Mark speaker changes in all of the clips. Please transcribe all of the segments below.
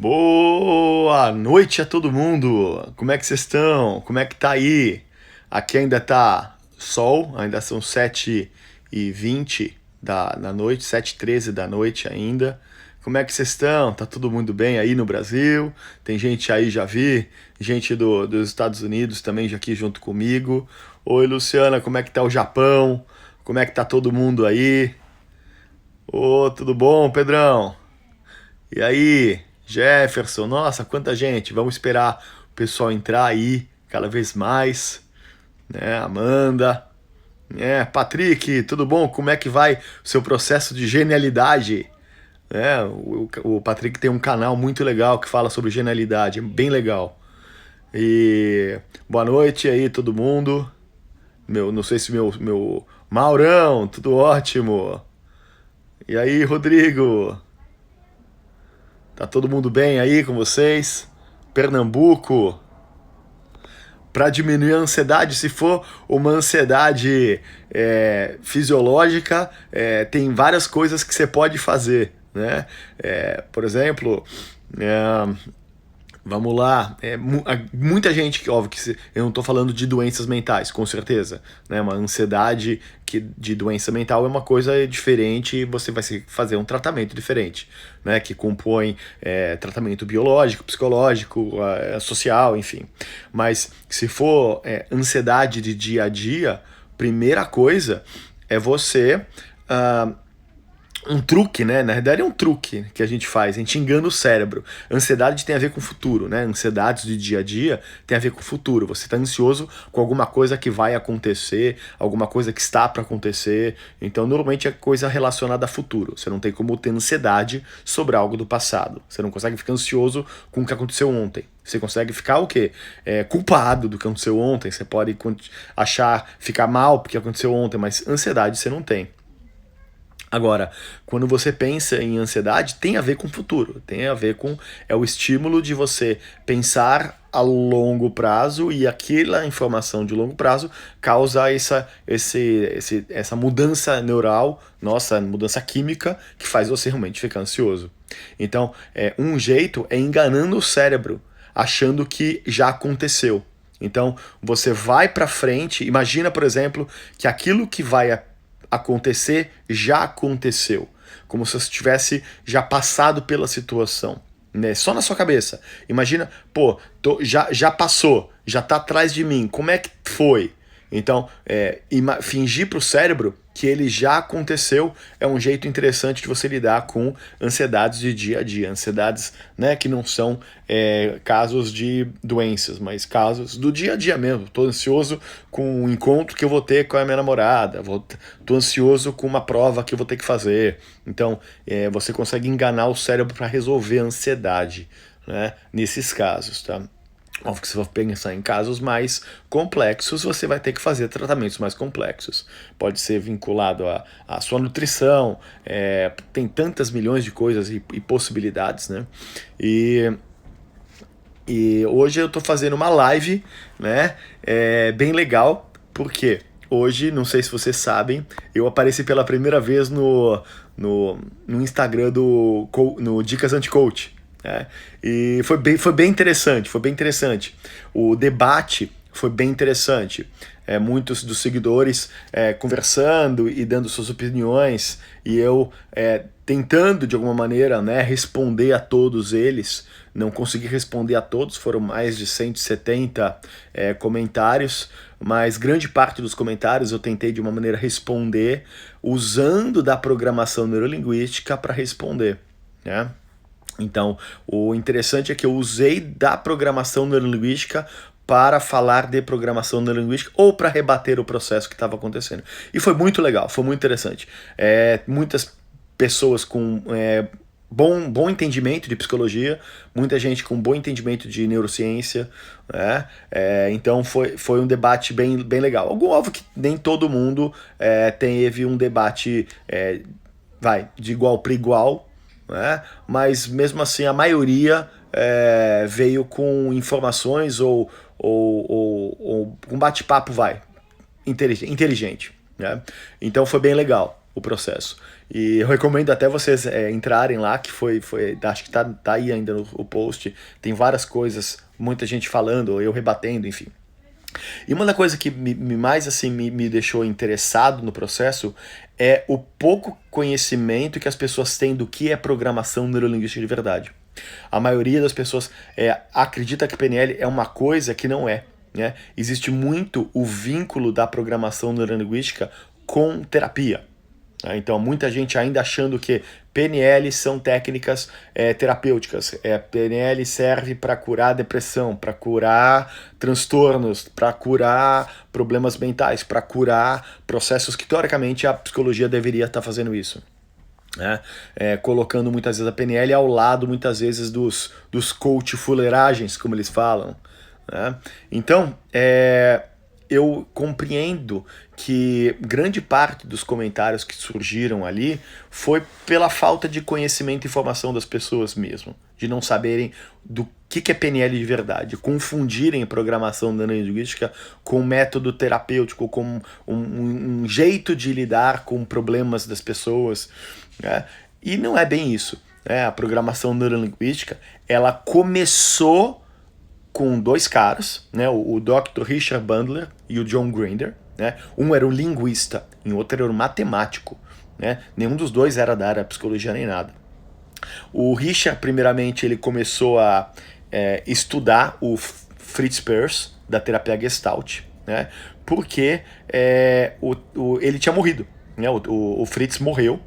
Speaker 1: Boa noite a todo mundo! Como é que vocês estão? Como é que tá aí? Aqui ainda tá sol, ainda são 7h20 da noite, 7h13 da noite ainda. Como é que vocês estão? Tá todo mundo bem aí no Brasil? Tem gente aí, já vi, gente dos Estados Unidos também já aqui junto comigo. Oi, Luciana, como é que tá o Japão? Como é que tá todo mundo aí? Ô, tudo bom, Pedrão? E aí, Jefferson, nossa, quanta gente. Vamos esperar o pessoal entrar aí cada vez mais, né? Amanda, Patrick, tudo bom? Como é que vai o seu processo de genialidade? O Patrick tem um canal muito legal que fala sobre genialidade, é bem legal. E boa noite aí, todo mundo. Não sei se meu Maurão, tudo ótimo. E aí, Rodrigo? Tá todo mundo bem aí com vocês? Pernambuco, para diminuir a ansiedade, se for uma ansiedade fisiológica, tem várias coisas que você pode fazer, né? Por exemplo, é, vamos lá, muita gente, óbvio que eu não estou falando de doenças mentais, com certeza, né? Uma ansiedade de doença mental é uma coisa diferente e você vai fazer um tratamento diferente, né? Que compõe tratamento biológico, psicológico, social, enfim. Mas se for ansiedade de dia a dia, primeira coisa é você um truque, né? Na verdade é um truque que a gente faz, a gente engana o cérebro. Ansiedade tem a ver com o futuro, né? Ansiedades do dia a dia tem a ver com o futuro. Você está ansioso com alguma coisa que vai acontecer, alguma coisa que está para acontecer. Então, normalmente é coisa relacionada a futuro. Você não tem como ter ansiedade sobre algo do passado. Você não consegue ficar ansioso com o que aconteceu ontem. Você consegue ficar o quê? Culpado do que aconteceu ontem. Você pode ficar mal porque aconteceu ontem, mas ansiedade você não tem. Agora, quando você pensa em ansiedade, tem a ver com o futuro, tem a ver com o estímulo de você pensar a longo prazo e aquela informação de longo prazo causa essa mudança neural, nossa, mudança química que faz você realmente ficar ansioso. Então, um jeito é enganando o cérebro, achando que já aconteceu. Então, você vai para frente, imagina, por exemplo, que aquilo que vai acontecer já aconteceu, como se você tivesse já passado pela situação, né? Só na sua cabeça. Imagina, pô, já passou, já tá atrás de mim, como é que foi? Então, fingir para o cérebro que ele já aconteceu é um jeito interessante de você lidar com ansiedades de dia a dia. Ansiedades, né, que não são casos de doenças, mas casos do dia a dia mesmo. Estou ansioso com um encontro que eu vou ter com a minha namorada, estou ansioso com uma prova que eu vou ter que fazer. Então, você consegue enganar o cérebro para resolver a ansiedade, né, nesses casos, tá? Óbvio que se for pensar em casos mais complexos, você vai ter que fazer tratamentos mais complexos. Pode ser vinculado à sua nutrição, tem tantas milhões de coisas e possibilidades, né? E hoje eu estou fazendo uma live, né? Bem legal, porque hoje, não sei se vocês sabem, eu apareci pela primeira vez no Instagram no Dicas Anti-Coach. E foi bem interessante. O debate foi bem interessante. Muitos dos seguidores conversando e dando suas opiniões, e eu tentando de alguma maneira, né, responder a todos eles. Não consegui responder a todos, foram mais de 170 comentários, mas grande parte dos comentários eu tentei de uma maneira responder usando da programação neurolinguística para responder, né? Então, o interessante é que eu usei da programação neurolinguística para falar de programação neurolinguística ou para rebater o processo que estava acontecendo. E foi muito legal, foi muito interessante. Muitas pessoas com bom entendimento de psicologia, muita gente com bom entendimento de neurociência, né? Então foi um debate bem legal. Óbvio que nem todo mundo teve um debate de igual para igual, né? Mas mesmo assim a maioria veio com informações ou um bate-papo inteligente, né? Então foi bem legal. o processo. E eu recomendo até vocês entrarem lá, que acho que tá aí ainda o post, tem várias coisas, muita gente falando, eu rebatendo, enfim. E uma da coisa que mais assim me deixou interessado no processo é o pouco conhecimento que as pessoas têm do que é programação neurolinguística de verdade. A maioria das pessoas acredita que PNL é uma coisa que não é. Né? Existe muito o vínculo da programação neurolinguística com terapia. Então, muita gente ainda achando que PNL são técnicas terapêuticas. PNL serve para curar depressão, para curar transtornos, para curar problemas mentais, para curar processos que, teoricamente, a psicologia deveria estar fazendo isso. Né? Colocando muitas vezes a PNL ao lado, muitas vezes, dos coach fuleiragens, como eles falam. Né? Então, eu compreendo que grande parte dos comentários que surgiram ali foi pela falta de conhecimento e informação das pessoas mesmo, de não saberem do que é PNL de verdade, confundirem programação neurolinguística com método terapêutico, com um jeito de lidar com problemas das pessoas, né? E não é bem isso, né? A programação neurolinguística, ela começou com dois caras, né, o Dr. Richard Bandler e o John Grinder. Né? Um era um linguista e o outro era um matemático. Né? Nenhum dos dois era da área da psicologia nem nada. O Richard, primeiramente, ele começou a estudar o Fritz Perls, da terapia Gestalt, né? Porque ele tinha morrido. Né? O Fritz morreu.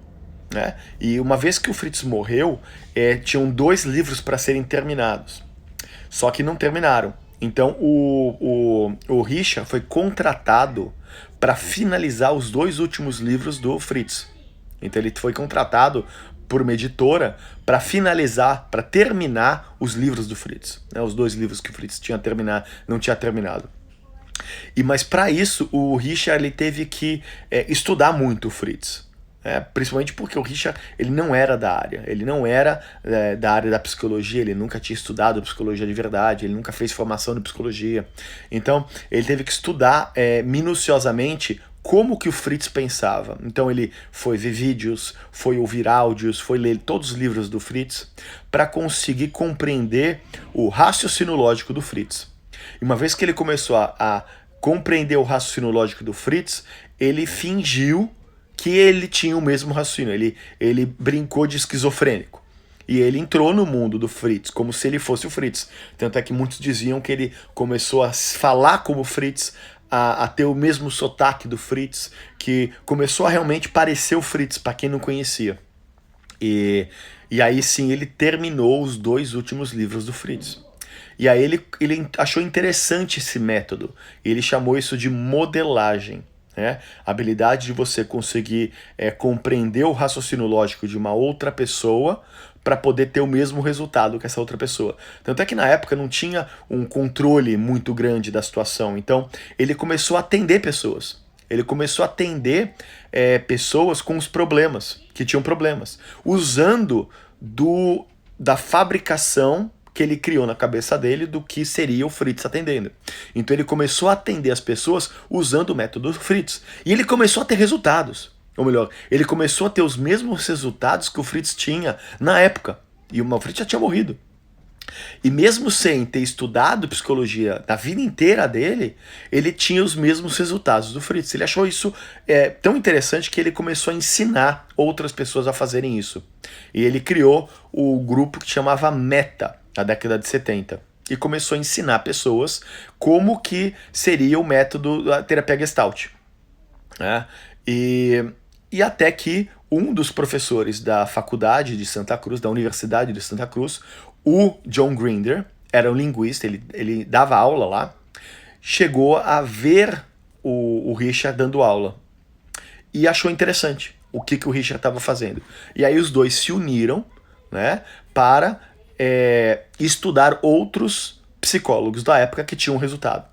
Speaker 1: Né? E uma vez que o Fritz morreu, tinham 2 livros para serem terminados. Só que não terminaram. Então o Richard foi contratado para finalizar os 2 últimos livros do Fritz. Então ele foi contratado por uma editora para finalizar, para terminar os livros do Fritz. Né, os 2 livros que o Fritz não tinha terminado. Mas para isso o Richard ele teve que estudar muito o Fritz. Principalmente porque o Richard ele não era da área, ele não era da área da psicologia, ele nunca tinha estudado psicologia de verdade, ele nunca fez formação de psicologia. Então ele teve que estudar minuciosamente como que o Fritz pensava. Então ele foi ver vídeos, foi ouvir áudios, foi ler todos os livros do Fritz para conseguir compreender o raciocínio lógico do Fritz. E uma vez que ele começou a compreender o raciocínio lógico do Fritz, ele fingiu que ele tinha o mesmo raciocínio, ele brincou de esquizofrênico. E ele entrou no mundo do Fritz, como se ele fosse o Fritz. Tanto é que muitos diziam que ele começou a falar como o Fritz, a ter o mesmo sotaque do Fritz, que começou a realmente parecer o Fritz, para quem não conhecia. E aí sim ele terminou os 2 últimos livros do Fritz. E aí ele achou interessante esse método, ele chamou isso de modelagem. A habilidade de você conseguir compreender o raciocínio lógico de uma outra pessoa para poder ter o mesmo resultado que essa outra pessoa. Tanto é que na época não tinha um controle muito grande da situação. Então ele começou a atender pessoas. Ele começou a atender pessoas com os problemas, que tinham problemas, usando da fabricação que ele criou na cabeça dele do que seria o Fritz atendendo. Então ele começou a atender as pessoas usando o método Fritz. E ele começou a ter resultados. Ou melhor, ele começou a ter os mesmos resultados que o Fritz tinha na época. E o Fritz já tinha morrido. E mesmo sem ter estudado psicologia na vida inteira dele, ele tinha os mesmos resultados do Fritz. Ele achou isso tão interessante que ele começou a ensinar outras pessoas a fazerem isso. E ele criou o grupo que chamava Meta, na década de 70. E começou a ensinar pessoas como que seria o método da terapia Gestalt. Né? E até que um dos professores da faculdade de Santa Cruz, da Universidade de Santa Cruz, o John Grinder, era um linguista, ele dava aula lá, chegou a ver o Richard dando aula. E achou interessante o que o Richard estava fazendo. E aí os dois se uniram, né, para estudar outros psicólogos da época que tinham resultado.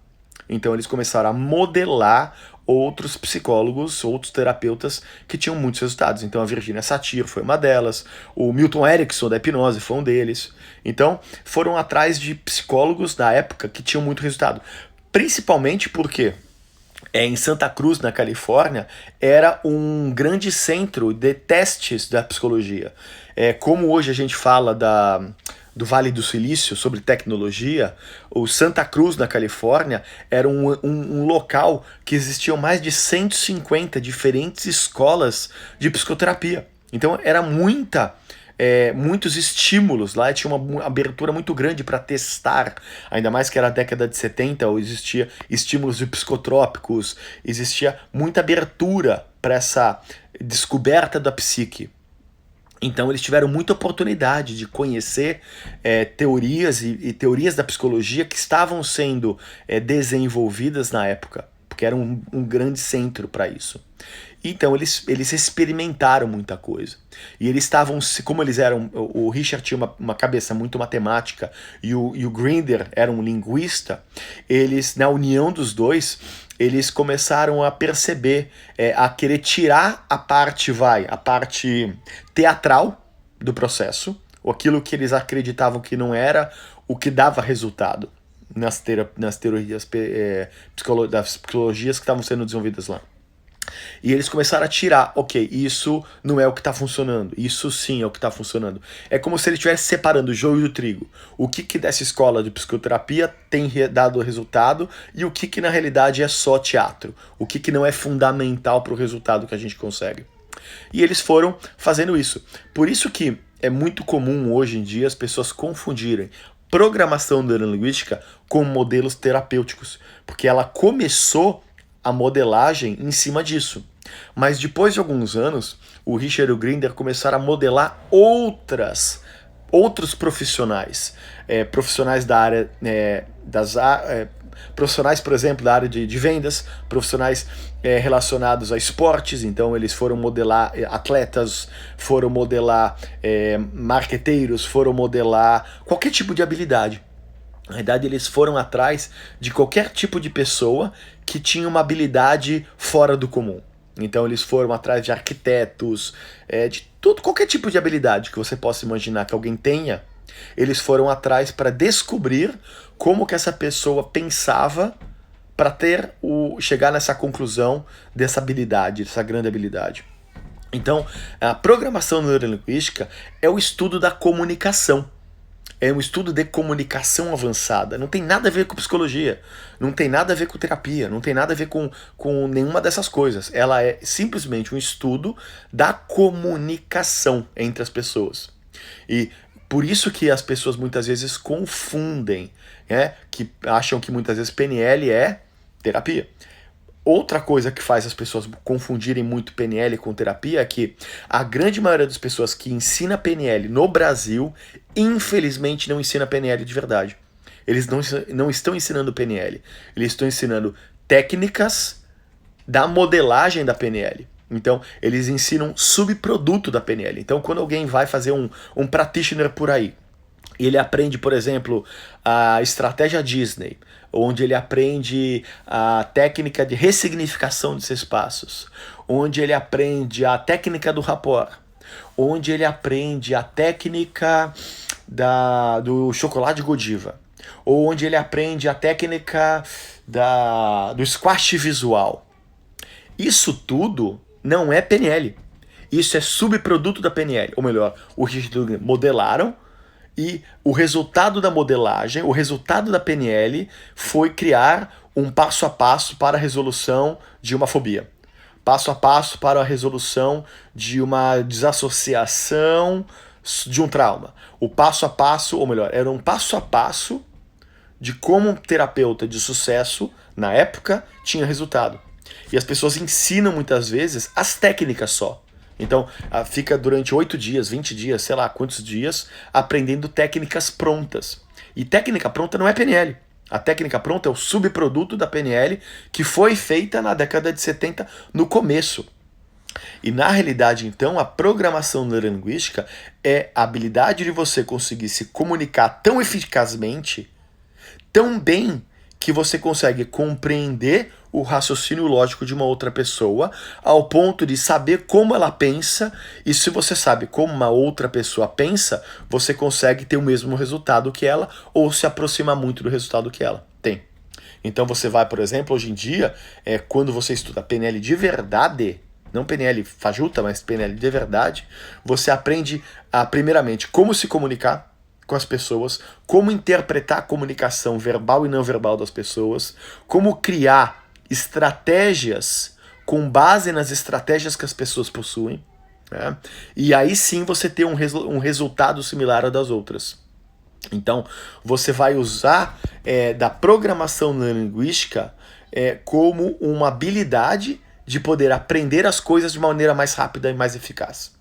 Speaker 1: Então eles começaram a modelar outros psicólogos, outros terapeutas que tinham muitos resultados. Então a Virginia Satir foi uma delas, o Milton Erickson da hipnose foi um deles. Então foram atrás de psicólogos da época que tinham muito resultado. Principalmente porque em Santa Cruz, na Califórnia, era um grande centro de testes da psicologia. Como hoje a gente fala do Vale do Silício sobre tecnologia, o Santa Cruz, na Califórnia, era um local que existiam mais de 150 diferentes escolas de psicoterapia. Então era muitos estímulos lá, tinha uma abertura muito grande para testar, ainda mais que era a década de 70, existia estímulos de psicotrópicos, existia muita abertura para essa descoberta da psique. Então eles tiveram muita oportunidade de conhecer teorias e teorias da psicologia que estavam sendo desenvolvidas na época, porque era um grande centro para isso. Então eles experimentaram muita coisa. E eles estavam, como eles eram, o Richard tinha uma cabeça muito matemática e o Grinder era um linguista, eles, na união dos dois, eles começaram a perceber, a querer tirar a parte teatral do processo, ou aquilo que eles acreditavam que não era o que dava resultado nas teorias das psicologias que estavam sendo desenvolvidas lá. E eles começaram a tirar, ok, isso não é o que está funcionando, isso sim é o que está funcionando. É como se ele estivesse separando o joio do trigo. O que dessa escola de psicoterapia tem dado resultado e o que na realidade é só teatro. O que não é fundamental para o resultado que a gente consegue. E eles foram fazendo isso. Por isso que é muito comum hoje em dia as pessoas confundirem programação neurolinguística com modelos terapêuticos. Porque ela começou a modelagem em cima disso. Mas depois de alguns anos, o Richard e o Grinder começaram a modelar outros profissionais. Profissionais da área profissionais, por exemplo, da área de vendas, profissionais relacionados a esportes, então eles foram modelar atletas, foram modelar marqueteiros, foram modelar qualquer tipo de habilidade. Na verdade, eles foram atrás de qualquer tipo de pessoa que tinha uma habilidade fora do comum. Então eles foram atrás de arquitetos, de tudo, qualquer tipo de habilidade que você possa imaginar que alguém tenha. Eles foram atrás para descobrir como que essa pessoa pensava para chegar nessa conclusão dessa habilidade, dessa grande habilidade. Então, a programação neurolinguística é o estudo da comunicação. É um estudo de comunicação avançada. Não tem nada a ver com psicologia, não tem nada a ver com terapia, não tem nada a ver com nenhuma dessas coisas. Ela é simplesmente um estudo da comunicação entre as pessoas. E por isso que as pessoas muitas vezes confundem, que acham que muitas vezes PNL é terapia. Outra coisa que faz as pessoas confundirem muito PNL com terapia é que a grande maioria das pessoas que ensina PNL no Brasil, infelizmente não ensina PNL de verdade. Eles não estão ensinando PNL, eles estão ensinando técnicas da modelagem da PNL. Então, eles ensinam subproduto da PNL. Então, quando alguém vai fazer um practitioner por aí, e ele aprende, por exemplo, a estratégia Disney, onde ele aprende a técnica de ressignificação de seus passos, onde ele aprende a técnica do rapport, onde ele aprende a técnica do chocolate Godiva, ou onde ele aprende a técnica do squash visual. Isso tudo não é PNL. Isso é subproduto da PNL. Ou melhor, o Richard modelaram, e o resultado da modelagem, o resultado da PNL foi criar um passo a passo para a resolução de uma fobia. Passo a passo para a resolução de uma desassociação de um trauma. O passo a passo, ou melhor, era um passo a passo de como um terapeuta de sucesso, na época, tinha resultado. E as pessoas ensinam muitas vezes as técnicas só. Então, fica durante 8 dias, 20 dias, sei lá quantos dias, aprendendo técnicas prontas. E técnica pronta não é PNL. A técnica pronta é o subproduto da PNL que foi feita na década de 70, no começo. E na realidade, então, a programação neurolinguística é a habilidade de você conseguir se comunicar tão eficazmente, tão bem, que você consegue compreender o raciocínio lógico de uma outra pessoa, ao ponto de saber como ela pensa, e se você sabe como uma outra pessoa pensa, você consegue ter o mesmo resultado que ela, ou se aproximar muito do resultado que ela tem. Então você vai, por exemplo, hoje em dia, quando você estuda PNL de verdade, não PNL fajuta, mas PNL de verdade, você aprende, primeiramente, como se comunicar com as pessoas, como interpretar a comunicação verbal e não verbal das pessoas, como criar estratégias com base nas estratégias que as pessoas possuem, né? E aí sim você ter um resultado similar ao das outras. Então, você vai usar da programação neurolinguística como uma habilidade de poder aprender as coisas de uma maneira mais rápida e mais eficaz.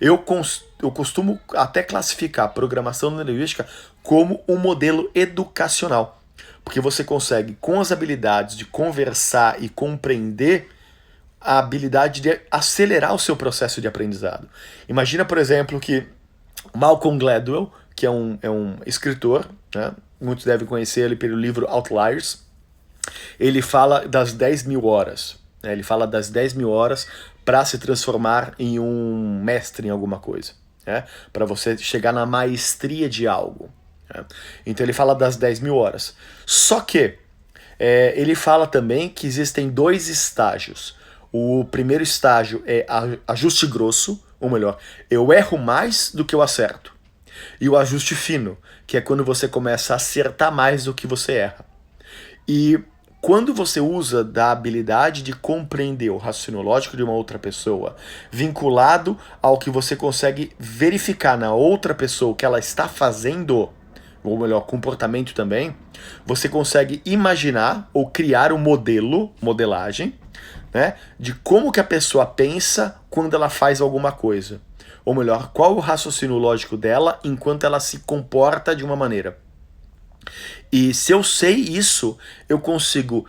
Speaker 1: Eu costumo até classificar a programação neurolinguística como um modelo educacional, porque você consegue, com as habilidades de conversar e compreender, a habilidade de acelerar o seu processo de aprendizado. Imagina, por exemplo, que Malcolm Gladwell, que é um escritor, né? Muitos devem conhecer ele pelo livro Outliers, ele fala das 10.000 horas. Né? Ele fala das 10.000 horas para se transformar em um mestre em alguma coisa. Né? Para você chegar na maestria de algo. Né? Então ele fala das 10.000 horas. Só que ele fala também que existem 2 estágios. O primeiro estágio é ajuste grosso, ou melhor, eu erro mais do que eu acerto. E o ajuste fino, que é quando você começa a acertar mais do que você erra. E quando você usa da habilidade de compreender o raciocínio lógico de uma outra pessoa, vinculado ao que você consegue verificar na outra pessoa o que ela está fazendo, ou melhor, comportamento também, você consegue imaginar ou criar um modelo, modelagem, né, de como que a pessoa pensa quando ela faz alguma coisa. Ou melhor, qual o raciocínio lógico dela enquanto ela se comporta de uma maneira. E se eu sei isso, eu consigo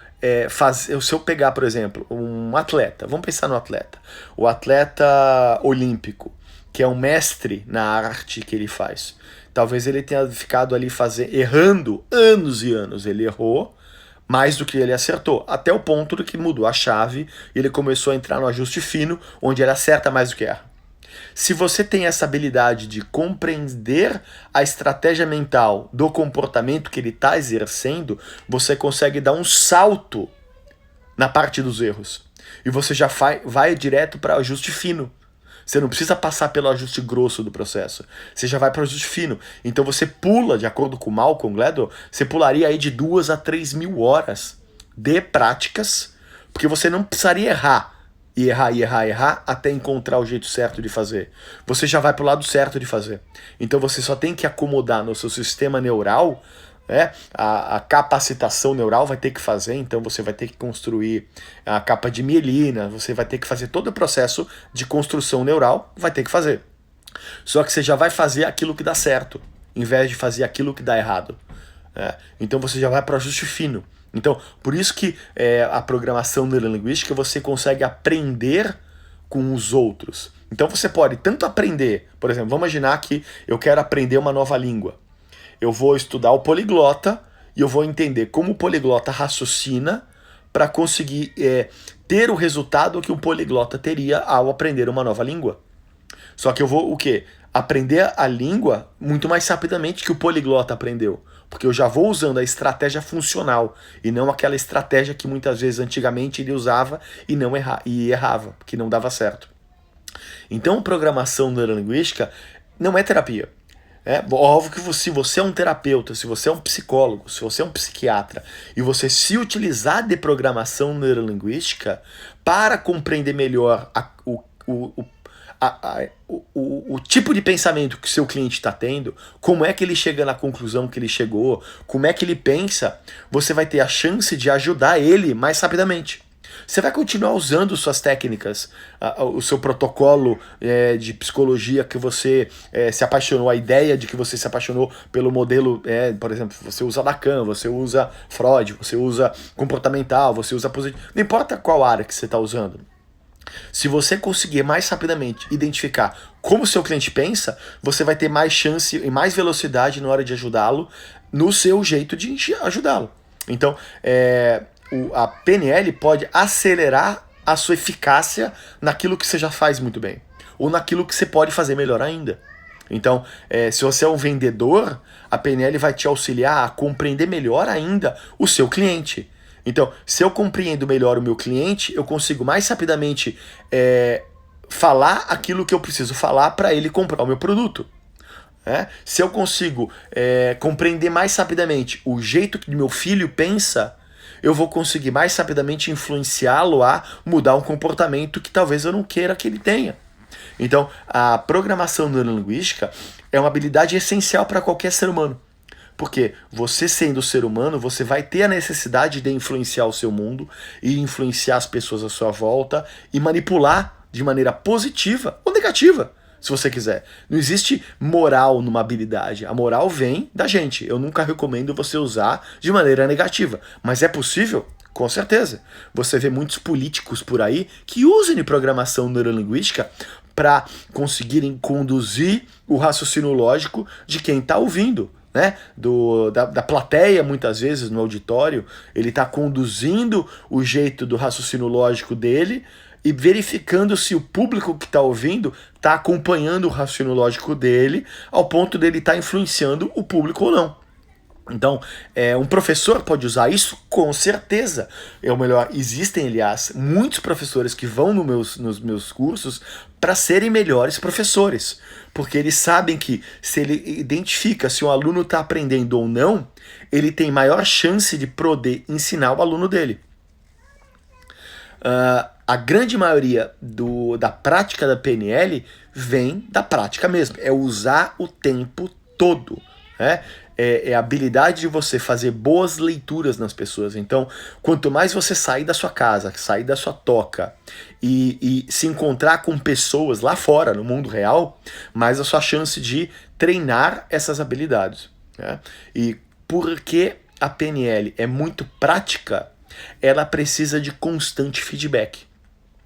Speaker 1: fazer. Se eu pegar, por exemplo, um atleta, vamos pensar no atleta, o atleta olímpico, que é um mestre na arte que ele faz. Talvez ele tenha ficado ali errando anos e anos. Ele errou mais do que ele acertou, até o ponto do que mudou a chave e ele começou a entrar no ajuste fino, onde ele acerta mais do que erra. Se você tem essa habilidade de compreender a estratégia mental do comportamento que ele está exercendo, você consegue dar um salto na parte dos erros. E você já vai direto para o ajuste fino. Você não precisa passar pelo ajuste grosso do processo. Você já vai para o ajuste fino. Então você pula, de acordo com o Malcolm Gladwell, você pularia aí de 2 a 3.000 horas de práticas, porque você não precisaria errar. E errar, até encontrar o jeito certo de fazer. Você já vai para o lado certo de fazer. Então você só tem que acomodar no seu sistema neural, a capacitação neural vai ter que fazer, então você vai ter que construir a capa de mielina, você vai ter que fazer todo o processo de construção neural, vai ter que fazer. Só que você já vai fazer aquilo que dá certo, em vez de fazer aquilo que dá errado. Então você já vai para o ajuste fino. Então, por isso que a programação neurolinguística você consegue aprender com os outros. Então você pode tanto aprender, por exemplo, vamos imaginar que eu quero aprender uma nova língua. Eu vou estudar o poliglota e eu vou entender como o poliglota raciocina para conseguir ter o resultado que o poliglota teria ao aprender uma nova língua. Só que eu vou o quê? Aprender a língua muito mais rapidamente que o poliglota aprendeu. Porque eu já vou usando a estratégia funcional e não aquela estratégia que muitas vezes antigamente ele usava e errava, que não dava certo. Então, programação neurolinguística não é terapia. Óbvio que se você é um terapeuta, se você é um psicólogo, se você é um psiquiatra e você se utilizar de programação neurolinguística para compreender melhor o tipo de pensamento que o seu cliente está tendo, como é que ele chega na conclusão que ele chegou, como é que ele pensa, você vai ter a chance de ajudar ele mais rapidamente. Você vai continuar usando suas técnicas, o seu protocolo de psicologia que você se apaixonou, a ideia de que você se apaixonou pelo modelo, por exemplo, você usa Lacan, você usa Freud, você usa comportamental, você usa positivo, não importa qual área que você está usando. Se você conseguir mais rapidamente identificar como o seu cliente pensa, você vai ter mais chance e mais velocidade na hora de ajudá-lo no seu jeito de ajudá-lo. Então, a PNL pode acelerar a sua eficácia naquilo que você já faz muito bem, ou naquilo que você pode fazer melhor ainda. Então, se você é um vendedor, a PNL vai te auxiliar a compreender melhor ainda o seu cliente. Então, se eu compreendo melhor o meu cliente, eu consigo mais rapidamente falar aquilo que eu preciso falar para ele comprar o meu produto. Se eu consigo compreender mais rapidamente o jeito que meu filho pensa, eu vou conseguir mais rapidamente influenciá-lo a mudar um comportamento que talvez eu não queira que ele tenha. Então, a programação neurolinguística é uma habilidade essencial para qualquer ser humano. Porque você sendo ser humano, você vai ter a necessidade de influenciar o seu mundo e influenciar as pessoas à sua volta e manipular de maneira positiva ou negativa, se você quiser. Não existe moral numa habilidade. A moral vem da gente. Eu nunca recomendo você usar de maneira negativa. Mas é possível? Com certeza. Você vê muitos políticos por aí que usam de programação neurolinguística para conseguirem conduzir o raciocínio lógico de quem está ouvindo. Da plateia, muitas vezes, no auditório, ele está conduzindo o jeito do raciocínio lógico dele e verificando se o público que está ouvindo está acompanhando o raciocínio lógico dele ao ponto dele estar influenciando o público ou não. Então, um professor pode usar isso? Com certeza. Ou melhor, existem, aliás, muitos professores que vão nos meus cursos para serem melhores professores. Porque eles sabem que se ele identifica se o aluno está aprendendo ou não, ele tem maior chance de poder ensinar o aluno dele. A grande maioria da prática da PNL vem da prática mesmo. É usar o tempo todo. É a habilidade de você fazer boas leituras nas pessoas. Então, quanto mais você sair da sua casa, sair da sua toca e se encontrar com pessoas lá fora, no mundo real, mais a sua chance de treinar essas habilidades. E porque a PNL é muito prática, ela precisa de constante feedback.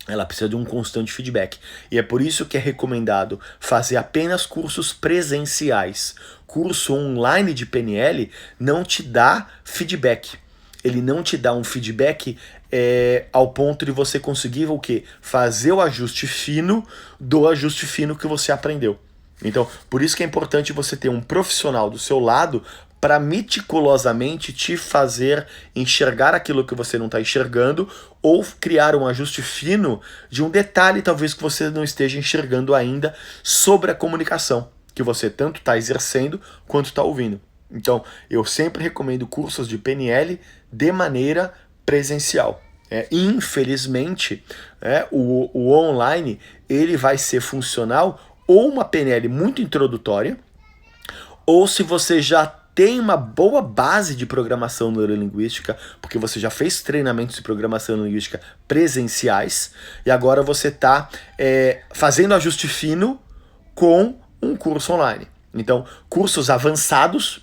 Speaker 1: Ela precisa de um constante feedback. E é por isso que é recomendado fazer apenas cursos presenciais. Curso online de PNL não te dá feedback. Ele não te dá um feedback ao ponto de você conseguir o quê? Fazer o ajuste fino do ajuste fino que você aprendeu. Então, por isso que é importante você ter um profissional do seu lado para meticulosamente te fazer enxergar aquilo que você não está enxergando ou criar um ajuste fino de um detalhe talvez que você não esteja enxergando ainda sobre a comunicação que você tanto está exercendo quanto está ouvindo. Então, eu sempre recomendo cursos de PNL de maneira presencial. Infelizmente, o online ele vai ser funcional ou uma PNL muito introdutória, ou se você já tem uma boa base de programação neurolinguística, porque você já fez treinamentos de programação neurolinguística presenciais, e agora você está fazendo ajuste fino com um curso online. Então, cursos avançados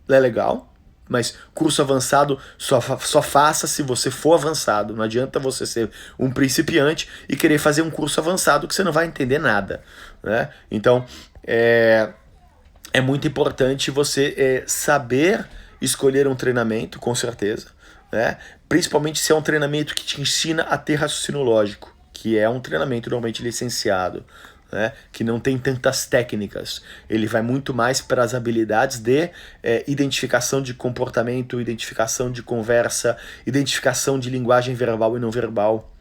Speaker 1: é legal, mas curso avançado só faça se você for avançado. Não adianta você ser um principiante e querer fazer um curso avançado que você não vai entender nada. Então, é muito importante você saber escolher um treinamento, com certeza, principalmente se é um treinamento que te ensina a ter raciocínio lógico, que é um treinamento normalmente licenciado, que não tem tantas técnicas. Ele vai muito mais para as habilidades de identificação de comportamento, identificação de conversa, identificação de linguagem verbal e não verbal,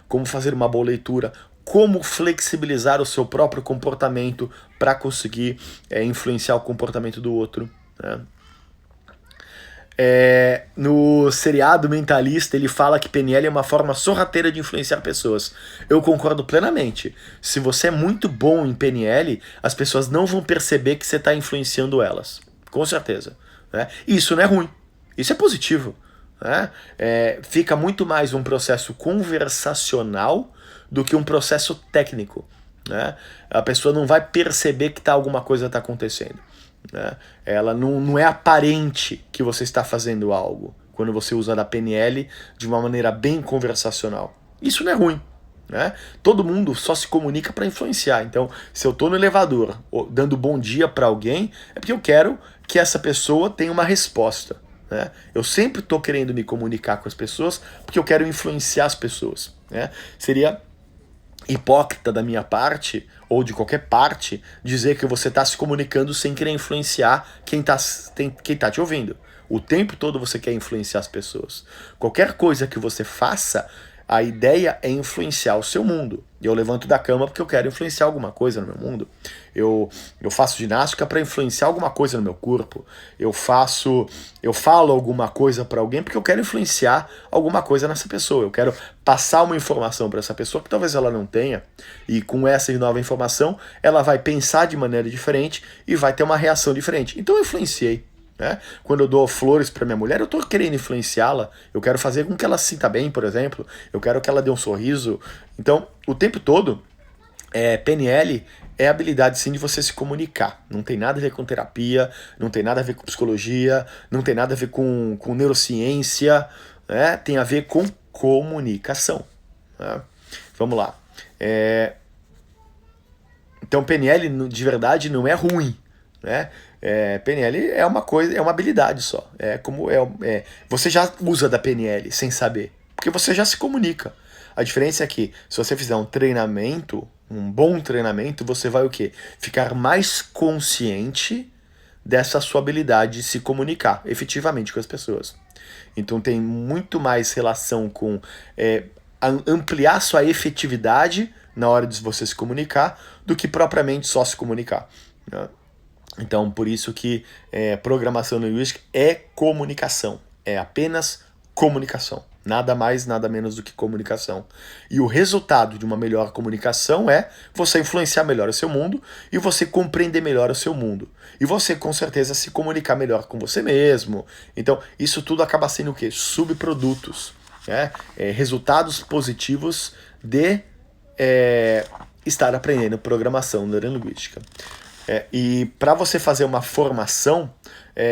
Speaker 1: como fazer uma boa leitura, como flexibilizar o seu próprio comportamento para conseguir influenciar o comportamento do outro. No seriado Mentalista, ele fala que PNL é uma forma sorrateira de influenciar pessoas. Eu concordo plenamente. Se você é muito bom em PNL, as pessoas não vão perceber que você está influenciando elas. Com certeza. Isso não é ruim. Isso é positivo. Fica muito mais um processo conversacional do que um processo técnico. A pessoa não vai perceber que alguma coisa está acontecendo. Ela não é aparente que você está fazendo algo quando você usa da PNL de uma maneira bem conversacional. Isso não é ruim. Todo mundo só se comunica para influenciar. Então, se eu estou no elevador dando bom dia para alguém, é porque eu quero que essa pessoa tenha uma resposta. Eu sempre estou querendo me comunicar com as pessoas porque eu quero influenciar as pessoas. Seria hipócrita da minha parte, ou de qualquer parte, dizer que você está se comunicando sem querer influenciar quem tá te ouvindo. O tempo todo você quer influenciar as pessoas. Qualquer coisa que você faça, a ideia é influenciar o seu mundo. Eu levanto da cama porque eu quero influenciar alguma coisa no meu mundo. Eu faço ginástica para influenciar alguma coisa no meu corpo. Eu falo alguma coisa para alguém porque eu quero influenciar alguma coisa nessa pessoa. Eu quero passar uma informação para essa pessoa que talvez ela não tenha. E com essa nova informação, ela vai pensar de maneira diferente e vai ter uma reação diferente. Então eu influenciei. Né? Quando eu dou flores para minha mulher, eu estou querendo influenciá-la, eu quero fazer com que ela se sinta bem, por exemplo, eu quero que ela dê um sorriso. Então, o tempo todo, PNL é a habilidade sim de você se comunicar. Não tem nada a ver com terapia, não tem nada a ver com psicologia, não tem nada a ver com neurociência, né? Tem a ver com comunicação. Né? Vamos lá. Então, PNL de verdade não é ruim, né? PNL é uma coisa, é uma habilidade só. Você já usa da PNL sem saber, porque você já se comunica. A diferença é que se você fizer um treinamento, um bom treinamento, você vai o quê? Ficar mais consciente dessa sua habilidade de se comunicar efetivamente com as pessoas. Então tem muito mais relação com ampliar sua efetividade na hora de você se comunicar do que propriamente só se comunicar, né? Então, por isso que programação linguística é comunicação. É apenas comunicação. Nada mais, nada menos do que comunicação. E o resultado de uma melhor comunicação é você influenciar melhor o seu mundo e você compreender melhor o seu mundo. E você, com certeza, se comunicar melhor com você mesmo. Então, isso tudo acaba sendo o quê? Subprodutos. Né? Resultados positivos de estar aprendendo programação neurolinguística. E para você fazer uma formação,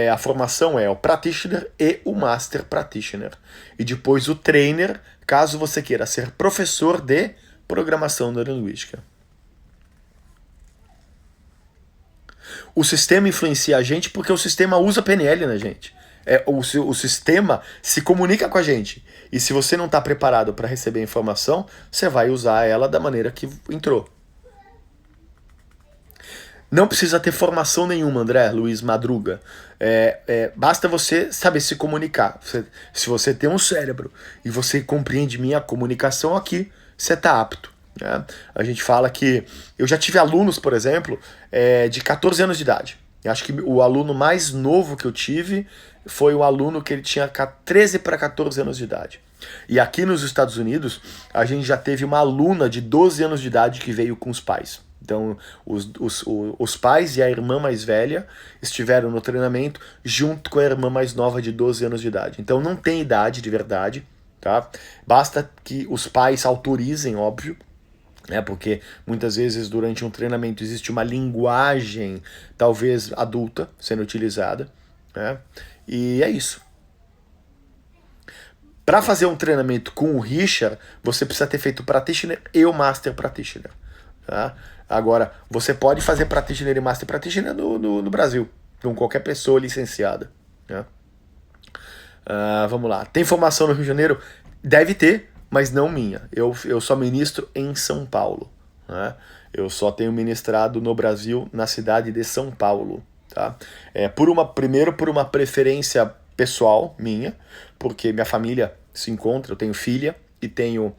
Speaker 1: a formação é o practitioner e o master practitioner. E depois o trainer, caso você queira ser professor de programação neurolinguística. O sistema influencia a gente porque o sistema usa PNL na gente. O sistema se comunica com a gente. E se você não está preparado para receber informação, você vai usar ela da maneira que entrou. Não precisa ter formação nenhuma, André Luiz Madruga. Basta você saber se comunicar. Se você tem um cérebro e você compreende minha comunicação aqui, você está apto. Né? A gente fala que... Eu já tive alunos, por exemplo, de 14 anos de idade. Eu acho que o aluno mais novo que eu tive foi um aluno que ele tinha 13 para 14 anos de idade. E aqui nos Estados Unidos, a gente já teve uma aluna de 12 anos de idade que veio com os pais. Então, os pais e a irmã mais velha estiveram no treinamento junto com a irmã mais nova de 12 anos de idade. Então, não tem idade de verdade, tá? Basta que os pais autorizem, óbvio, né? Porque muitas vezes durante um treinamento existe uma linguagem, talvez adulta, sendo utilizada, né? E é isso. Para fazer um treinamento com o Richard, você precisa ter feito o Practitioner e o Master Practitioner, tá? Agora, você pode fazer Practitioner e Master Practitioner no Brasil, com qualquer pessoa licenciada. Né? Vamos lá. Tem formação no Rio de Janeiro? Deve ter, mas não minha. Eu só ministro em São Paulo. Né? Eu só tenho ministrado no Brasil, na cidade de São Paulo. Tá? Primeiro por uma preferência pessoal minha, porque minha família se encontra, eu tenho filha e tenho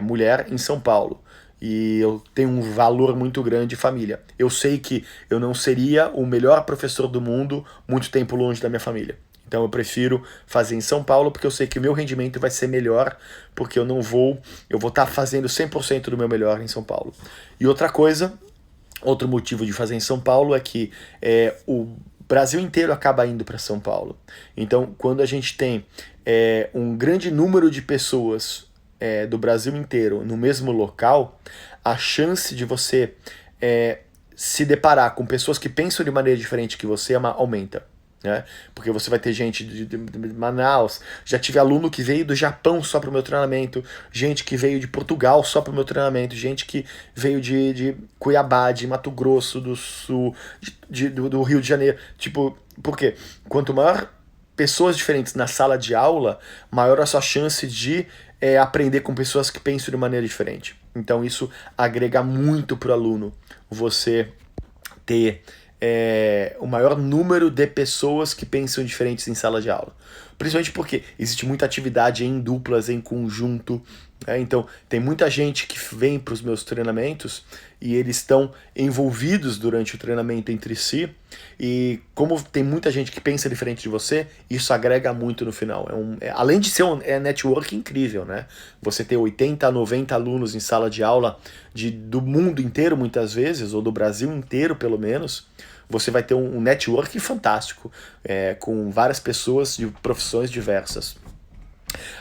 Speaker 1: mulher em São Paulo. E eu tenho um valor muito grande de família. Eu sei que eu não seria o melhor professor do mundo muito tempo longe da minha família. Então eu prefiro fazer em São Paulo, porque eu sei que o meu rendimento vai ser melhor, porque eu vou estar fazendo 100% do meu melhor em São Paulo. E outra coisa, outro motivo de fazer em São Paulo é que o Brasil inteiro acaba indo para São Paulo. Então, quando a gente tem um grande número de pessoas do Brasil inteiro no mesmo local, a chance de você se deparar com pessoas que pensam de maneira diferente que você aumenta. Né? Porque você vai ter gente de Manaus, já tive aluno que veio do Japão só para o meu treinamento, gente que veio de Portugal só para o meu treinamento, gente que veio de Cuiabá, de Mato Grosso do Sul, do Rio de Janeiro. Tipo, por quê? Quanto maior pessoas diferentes na sala de aula, maior a sua chance de aprender com pessoas que pensam de maneira diferente. Então isso agrega muito para o aluno, você ter o maior número de pessoas que pensam diferentes em sala de aula. Principalmente porque existe muita atividade em duplas, em conjunto. Então tem muita gente que vem para os meus treinamentos e eles estão envolvidos durante o treinamento entre si, e como tem muita gente que pensa diferente de você, isso agrega muito no final. Além de ser network incrível, né? Você ter 80 a 90 alunos em sala de aula do mundo inteiro muitas vezes, ou do Brasil inteiro pelo menos, você vai ter um network fantástico, com várias pessoas de profissões diversas.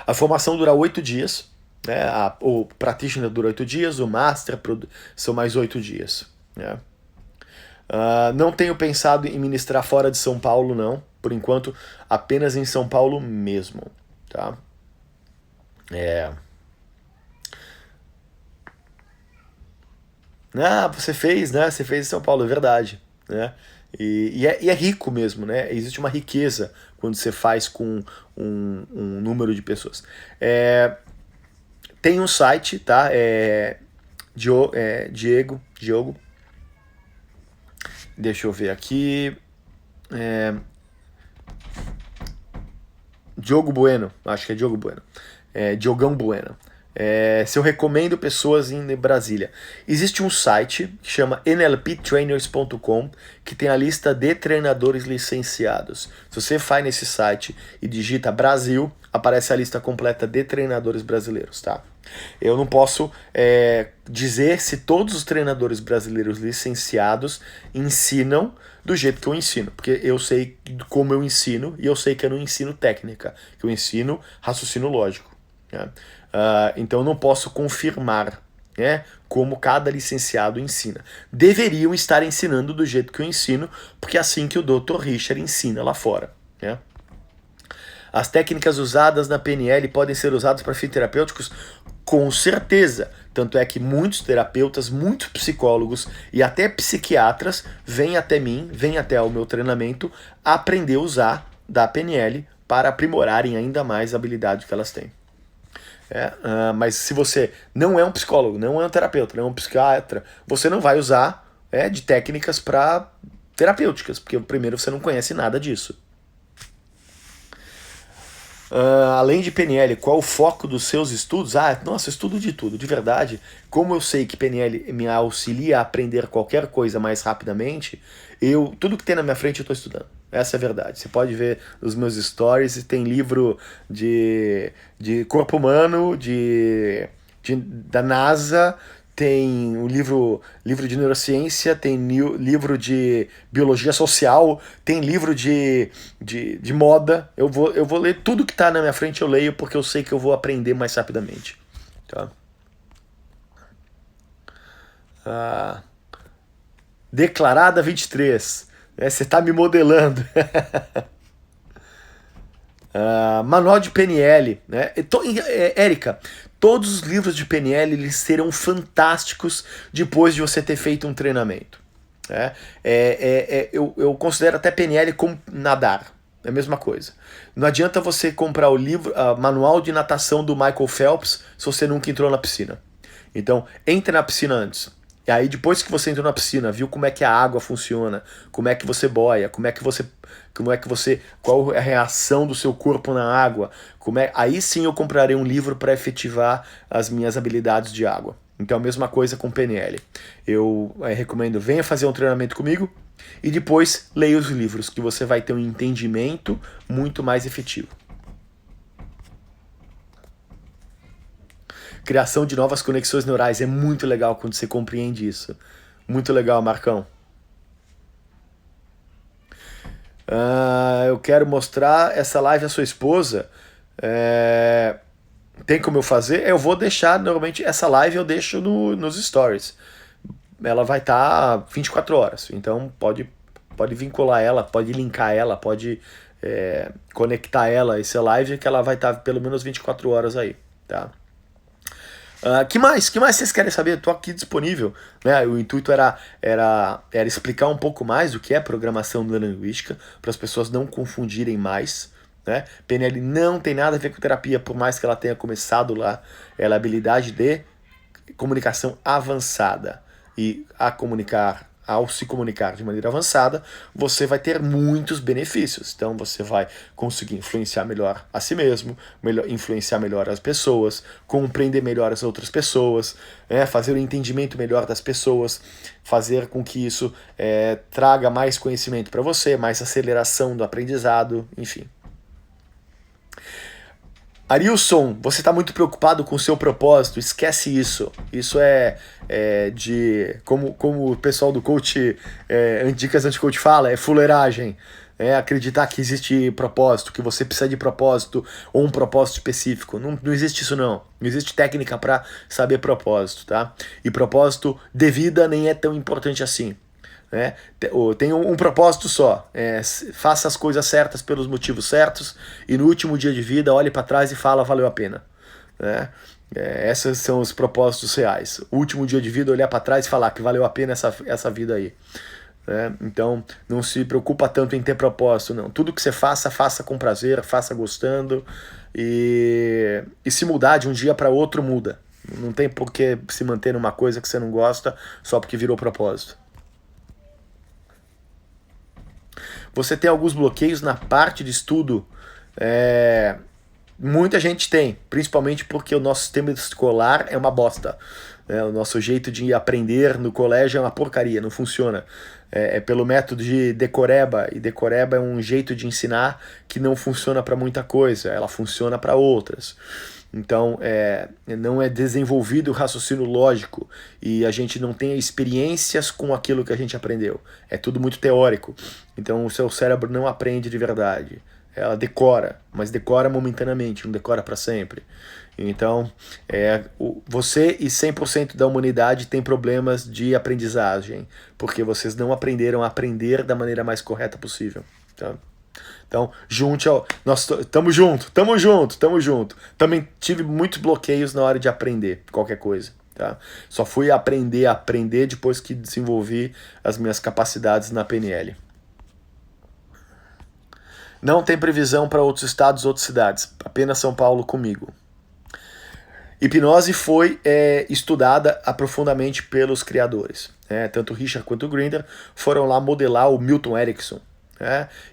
Speaker 1: A formação dura 8 dias, né? O Practitioner dura 8 dias, o Master são mais 8 dias. Né? Não tenho pensado em ministrar fora de São Paulo, não. Por enquanto, apenas em São Paulo mesmo. Tá? Você fez, né? Você fez em São Paulo, é verdade. Né? E é rico mesmo, né? Existe uma riqueza quando você faz com um número de pessoas. Tem um site, tá? Diogo. Deixa eu ver aqui. Diogo Bueno, acho que é Diogo Bueno. Diogão Bueno. Se eu recomendo pessoas em Brasília. Existe um site que chama nlptrainers.com, que tem a lista de treinadores licenciados. Se você vai nesse site e digita Brasil, aparece a lista completa de treinadores brasileiros, tá? Eu não posso dizer se todos os treinadores brasileiros licenciados ensinam do jeito que eu ensino, porque eu sei como eu ensino e eu sei que eu não ensino técnica, que eu ensino raciocínio lógico. Né? Então eu não posso confirmar, né, como cada licenciado ensina. Deveriam estar ensinando do jeito que eu ensino, porque é assim que o Dr. Richard ensina lá fora. Né? As técnicas usadas na PNL podem ser usadas para fins terapêuticos? Com certeza. Tanto é que muitos terapeutas, muitos psicólogos e até psiquiatras vêm até mim, vêm até o meu treinamento, aprender a usar da PNL para aprimorarem ainda mais a habilidade que elas têm. Mas se você não é um psicólogo, não é um terapeuta, não é um psiquiatra, você não vai usar de técnicas para terapêuticas, porque primeiro você não conhece nada disso. Além de PNL, qual o foco dos seus estudos? Nossa, estudo de tudo, de verdade. Como eu sei que PNL me auxilia a aprender qualquer coisa mais rapidamente, tudo que tem na minha frente eu estou estudando. Essa é a verdade. Você pode ver os meus stories, e tem livro de corpo humano, da NASA, tem um livro de neurociência, tem livro de biologia social, tem livro de moda. Eu vou ler tudo que está na minha frente, eu leio, porque eu sei que eu vou aprender mais rapidamente. Tá? Declarada 23. Você está me modelando. Manual de PNL. Né? Érica, todos os livros de PNL eles serão fantásticos depois de você ter feito um treinamento. Eu considero até PNL como nadar. É a mesma coisa. Não adianta você comprar o livro, manual de natação do Michael Phelps, se você nunca entrou na piscina. Então, entre na piscina antes. E aí, depois que você entrou na piscina, viu como é que a água funciona, como é que você boia, qual é a reação do seu corpo na água, aí sim eu comprarei um livro para efetivar as minhas habilidades de água. Então, a mesma coisa com PNL. Eu recomendo, venha fazer um treinamento comigo e depois leia os livros, que você vai ter um entendimento muito mais efetivo. Criação de novas conexões neurais. É muito legal quando você compreende isso. Muito legal, Marcão. Eu quero mostrar essa live à sua esposa. Tem como eu fazer? Eu vou deixar, normalmente, essa live eu deixo nos stories. Ela vai estar 24 horas. Então, pode vincular ela, pode linkar ela, pode conectar ela a essa live, que ela vai estar pelo menos 24 horas aí, tá? Que mais vocês querem saber? Estou aqui disponível. Né? O intuito era explicar um pouco mais o que é programação neurolinguística, para as pessoas não confundirem mais. né? PNL não tem nada a ver com terapia, por mais que ela tenha começado lá. Ela é habilidade de comunicação avançada. E ao se comunicar de maneira avançada, você vai ter muitos benefícios. Então você vai conseguir influenciar melhor a si mesmo, influenciar melhor as pessoas, compreender melhor as outras pessoas, fazer o entendimento melhor das pessoas, fazer com que isso traga mais conhecimento para você, mais aceleração do aprendizado, enfim. Arilson, você está muito preocupado com o seu propósito, esquece isso. Isso como o pessoal do coach, Dicas Anti-Coach fala, é fuleiragem. Acreditar que existe propósito, que você precisa de propósito ou um propósito específico. Não existe isso não. Não existe técnica para saber propósito, tá? E propósito de vida nem é tão importante assim. Tem um propósito só, faça as coisas certas pelos motivos certos e no último dia de vida olhe para trás e fala valeu a pena, né? Esses são os propósitos reais. O último dia de vida olhar para trás e falar que valeu a pena essa vida aí, né? Então não se preocupa tanto em ter propósito não, tudo que você faça com prazer, faça gostando e se mudar de um dia para outro muda, não tem por que se manter numa coisa que você não gosta só porque virou propósito. Você tem alguns bloqueios na parte de estudo? Muita gente tem, principalmente porque o nosso sistema escolar é uma bosta. O nosso jeito de aprender no colégio é uma porcaria, não funciona. É pelo método de decoreba, e decoreba é um jeito de ensinar que não funciona para muita coisa, ela funciona para outras. Então, não é desenvolvido o raciocínio lógico e a gente não tem experiências com aquilo que a gente aprendeu. É tudo muito teórico. Então, o seu cérebro não aprende de verdade. Ela decora, mas decora momentaneamente, não decora para sempre. Então, você e 100% da humanidade tem problemas de aprendizagem, porque vocês não aprenderam a aprender da maneira mais correta possível. Tá? Então, nós estamos junto. Também tive muitos bloqueios na hora de aprender qualquer coisa, tá? Só fui aprender depois que desenvolvi as minhas capacidades na PNL. Não tem previsão para outros estados, outras cidades, apenas São Paulo comigo. Hipnose foi estudada profundamente pelos criadores. Tanto o Richard quanto o Grinder foram lá modelar o Milton Erickson.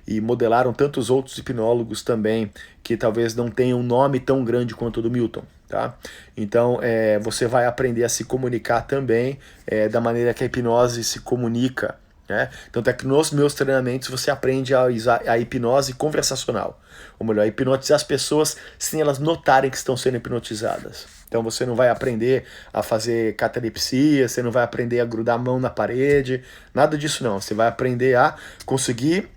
Speaker 1: E modelaram tantos outros hipnólogos também, que talvez não tenham um nome tão grande quanto o do Milton. Tá? Então você vai aprender a se comunicar também da maneira que a hipnose se comunica. Tanto é que nos meus treinamentos você aprende a usar a hipnose conversacional. Ou melhor, hipnotizar as pessoas sem elas notarem que estão sendo hipnotizadas. Então você não vai aprender a fazer catalepsia, você não vai aprender a grudar a mão na parede, nada disso não. Você vai aprender a conseguir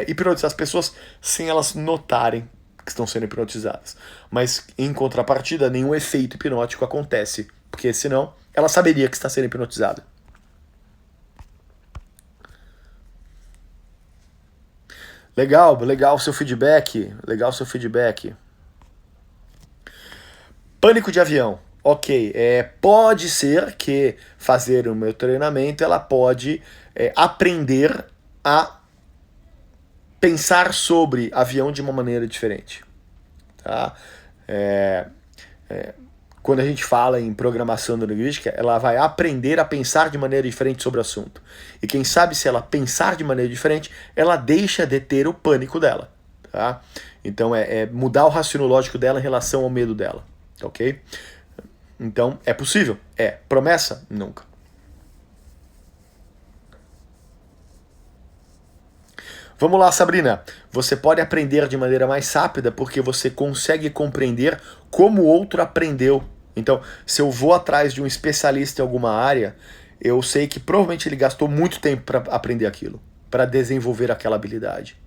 Speaker 1: hipnotizar as pessoas sem elas notarem que estão sendo hipnotizadas. Mas em contrapartida, nenhum efeito hipnótico acontece, porque senão ela saberia que está sendo hipnotizada. Legal o seu feedback. Pânico de avião. Ok, pode ser que fazer o meu treinamento ela pode aprender a pensar sobre avião de uma maneira diferente. Tá? Quando a gente fala em programação neurolinguística, ela vai aprender a pensar de maneira diferente sobre o assunto. E quem sabe se ela pensar de maneira diferente, ela deixa de ter o pânico dela. Tá? Então mudar o raciocínio lógico dela em relação ao medo dela. Ok? Então, é possível? Promessa? Nunca. Vamos lá, Sabrina. Você pode aprender de maneira mais rápida porque você consegue compreender como o outro aprendeu. Então, se eu vou atrás de um especialista em alguma área, eu sei que provavelmente ele gastou muito tempo para aprender aquilo, para desenvolver aquela habilidade.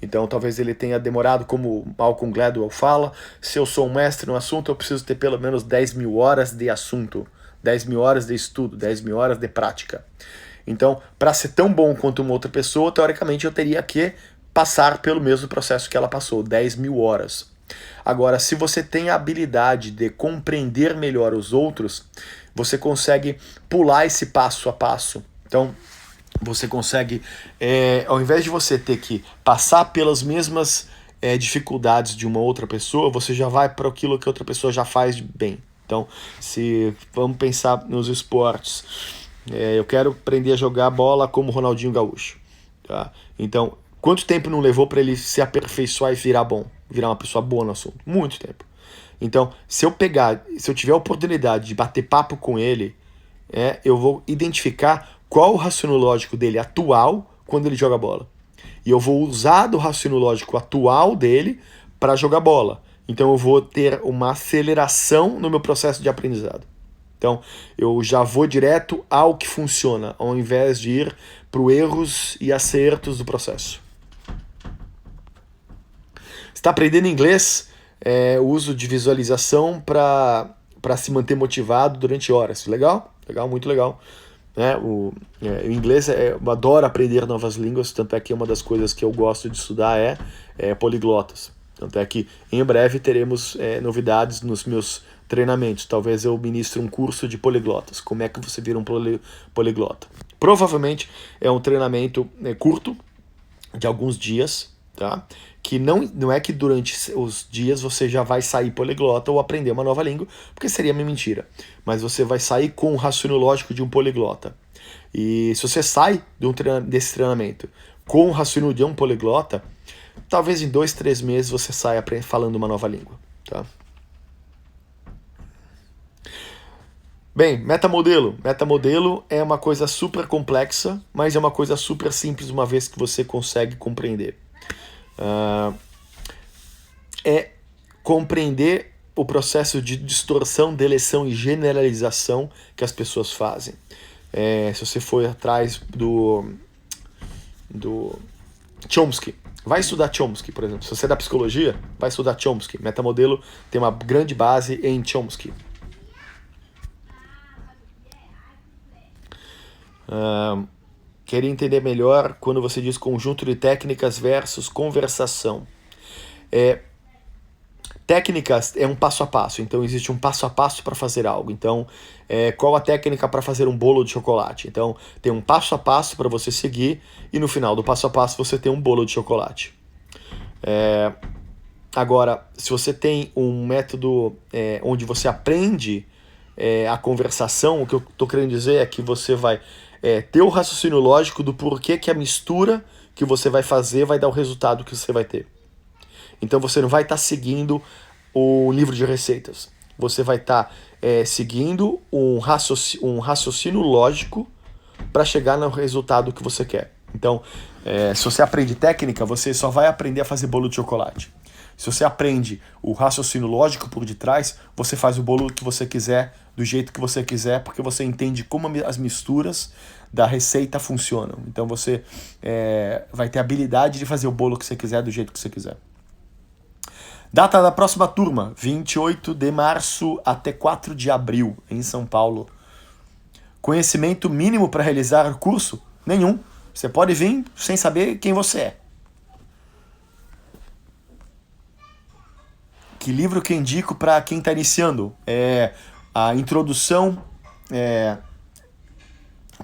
Speaker 1: Então, talvez ele tenha demorado, como Malcolm Gladwell fala, se eu sou um mestre no assunto, eu preciso ter pelo menos 10.000 horas de assunto, 10.000 horas de estudo, 10.000 horas de prática. Então, para ser tão bom quanto uma outra pessoa, teoricamente eu teria que passar pelo mesmo processo que ela passou, 10.000 horas. Agora, se você tem a habilidade de compreender melhor os outros, você consegue pular esse passo a passo. Então, você consegue, ao invés de você ter que passar pelas mesmas dificuldades de uma outra pessoa, você já vai para aquilo que outra pessoa já faz bem. Então, se vamos pensar nos esportes, eu quero aprender a jogar bola como Ronaldinho Gaúcho. Tá? Então, quanto tempo não levou para ele se aperfeiçoar e virar bom? Virar uma pessoa boa no assunto? Muito tempo. Então, se eu tiver a oportunidade de bater papo com ele, eu vou identificar qual o raciocínio lógico dele atual quando ele joga bola. E eu vou usar do raciocínio lógico atual dele para jogar bola. Então eu vou ter uma aceleração no meu processo de aprendizado. Então eu já vou direto ao que funciona, ao invés de ir para os erros e acertos do processo. Está aprendendo inglês? O uso de visualização para se manter motivado durante horas. Legal? Legal, muito legal. O inglês, eu adoro aprender novas línguas, tanto é que uma das coisas que eu gosto de estudar é poliglotas. Tanto é que em breve teremos novidades nos meus treinamentos. Talvez eu ministre um curso de poliglotas. Como é que você vira um poliglota? Provavelmente é um treinamento curto, de alguns dias, tá? Que não é que durante os dias você já vai sair poliglota ou aprender uma nova língua, porque seria uma mentira. Mas você vai sair com o raciocínio lógico de um poliglota. E se você sai desse treinamento com o raciocínio de um poliglota, talvez em 2, 3 meses você saia falando uma nova língua, tá? Bem, metamodelo. Metamodelo é uma coisa super complexa, mas é uma coisa super simples uma vez que você consegue compreender. É compreender o processo de distorção, deleção e generalização que as pessoas fazem. Se você for atrás do Chomsky, vai estudar Chomsky, por exemplo. Se você é da psicologia, vai estudar Chomsky. Metamodelo tem uma grande base em Chomsky. Queria entender melhor quando você diz conjunto de técnicas versus conversação. Técnicas é um passo a passo, então existe um passo a passo para fazer algo. Então, qual a técnica para fazer um bolo de chocolate? Então, tem um passo a passo para você seguir e no final do passo a passo você tem um bolo de chocolate. Agora, se você tem um método onde você aprende a conversação, o que eu estou querendo dizer é que você vai ter o raciocínio lógico do porquê que a mistura que você vai fazer vai dar o resultado que você vai ter. Então você não vai estar seguindo o livro de receitas. Você vai estar seguindo um raciocínio lógico para chegar no resultado que você quer. Então, se você aprende técnica, você só vai aprender a fazer bolo de chocolate. Se você aprende o raciocínio lógico por detrás, você faz o bolo que você quiser, do jeito que você quiser, porque você entende como as misturas da receita funcionam. Então você vai ter a habilidade de fazer o bolo que você quiser, do jeito que você quiser. Data da próxima turma, 28 de março até 4 de abril, em São Paulo. Conhecimento mínimo para realizar o curso? Nenhum. Você pode vir sem saber quem você é. Que livro que eu indico para quem está iniciando? A introdução...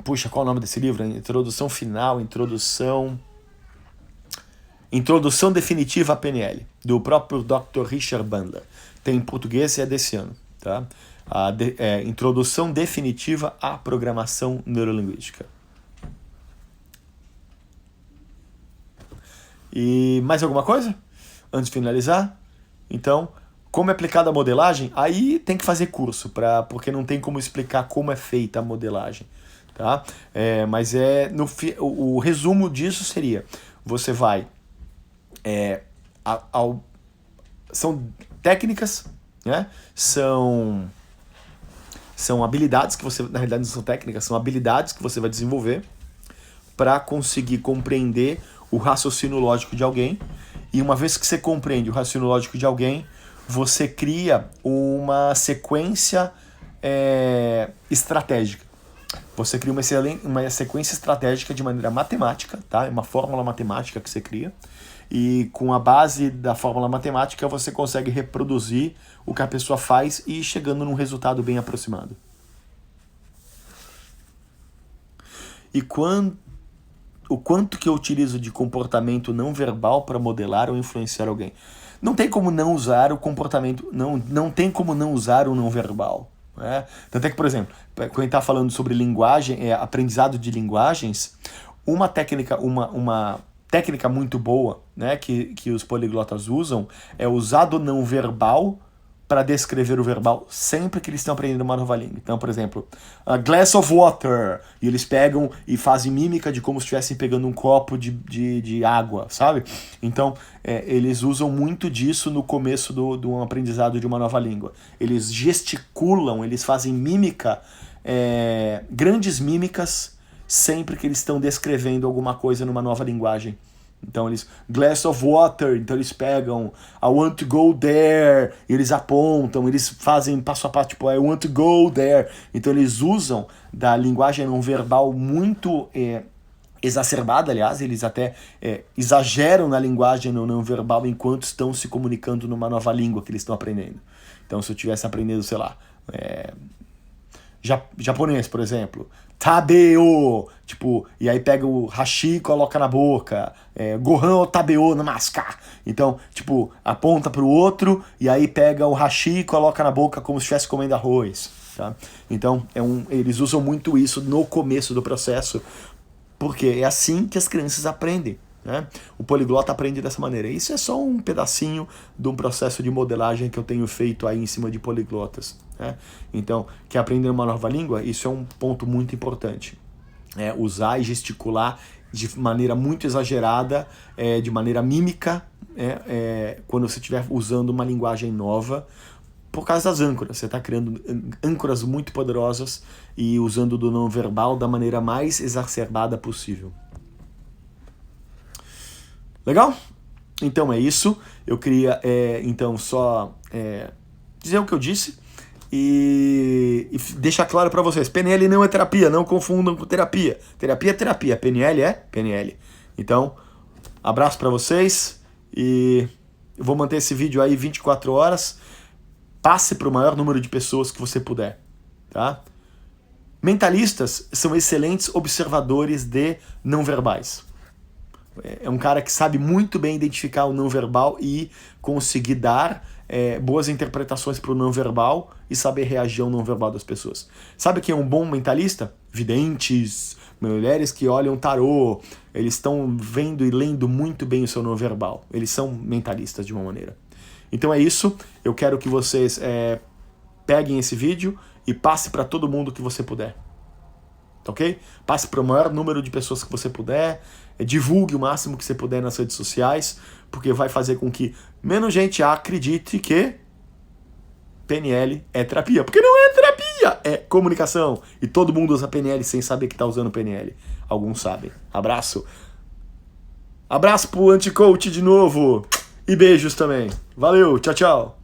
Speaker 1: Puxa, qual é o nome desse livro? Introdução final, Introdução Definitiva à PNL, do próprio Dr. Richard Bandler. Tem em português e é desse ano. Tá? Introdução Definitiva à Programação Neurolinguística. E mais alguma coisa? Antes de finalizar? Então, como é aplicada a modelagem? Aí tem que fazer curso, porque não tem como explicar como é feita a modelagem. Tá? Mas o resumo disso seria, você vai... são técnicas, né? São habilidades que você, na realidade não são técnicas, são habilidades que você vai desenvolver para conseguir compreender o raciocínio lógico de alguém. E uma vez que você compreende o raciocínio lógico de alguém, você cria uma sequência estratégica. Você cria uma sequência estratégica de maneira matemática, tá? Uma fórmula matemática que você cria. E com a base da fórmula matemática você consegue reproduzir o que a pessoa faz e ir chegando num resultado bem aproximado. E o quanto que eu utilizo de comportamento não verbal para modelar ou influenciar alguém. Não tem como não usar o comportamento, não tem como não usar o não verbal. Né? Tanto é que, por exemplo, quando a gente está falando sobre linguagem, aprendizado de linguagens, uma técnica muito boa, né, que os poliglotas usam é usar o não verbal para descrever o verbal sempre que eles estão aprendendo uma nova língua. Então, por exemplo, a glass of water, e eles pegam e fazem mímica de como se estivessem pegando um copo de água, sabe? Então, eles usam muito disso no começo do aprendizado de uma nova língua. Eles gesticulam, eles fazem mímica, grandes mímicas, sempre que eles estão descrevendo alguma coisa numa nova linguagem. Então eles, glass of water, então eles pegam I want to go there, e eles apontam, eles fazem passo a passo, tipo, I want to go there. Então eles usam da linguagem não verbal muito exacerbada, aliás, eles até exageram na linguagem não verbal enquanto estão se comunicando numa nova língua que eles estão aprendendo. Então se eu estivesse aprendendo, sei lá, japonês, por exemplo, tabeo, tipo, e aí pega o hashi e coloca na boca, gohan ou tabeo namaskar. Então, tipo, aponta pro outro e aí pega o hashi e coloca na boca como se estivesse comendo arroz. Tá? Então, eles usam muito isso no começo do processo, porque é assim que as crianças aprendem. Né? O poliglota aprende dessa maneira. Isso é só um pedacinho de um processo de modelagem que eu tenho feito aí em cima de poliglotas. Né? Então, quer aprender uma nova língua? Isso é um ponto muito importante. Usar e gesticular de maneira muito exagerada, de maneira mímica, quando você estiver usando uma linguagem nova, por causa das âncoras. Você está criando âncoras muito poderosas e usando do não verbal da maneira mais exacerbada possível. Legal? Então é isso. Eu queria, então, só dizer o que eu disse e deixar claro para vocês. PNL não é terapia, não confundam com terapia. Terapia é terapia, PNL é PNL. Então, abraço para vocês e eu vou manter esse vídeo aí 24 horas. Passe para o maior número de pessoas que você puder. Tá? Mentalistas são excelentes observadores de não verbais. É um cara que sabe muito bem identificar o não verbal e conseguir dar boas interpretações para o não verbal e saber reagir ao não verbal das pessoas. Sabe quem é um bom mentalista? Videntes, mulheres que olham tarô, eles estão vendo e lendo muito bem o seu não verbal. Eles são mentalistas de uma maneira. Então é isso, eu quero que vocês peguem esse vídeo e passe para todo mundo que você puder. Ok? Passe para o maior número de pessoas que você puder, divulgue o máximo que você puder nas redes sociais, porque vai fazer com que menos gente acredite que PNL é terapia. Porque não é terapia, é comunicação. E todo mundo usa PNL sem saber que está usando PNL. Alguns sabem. Abraço. Abraço pro Anticoach de novo. E beijos também. Valeu, tchau, tchau.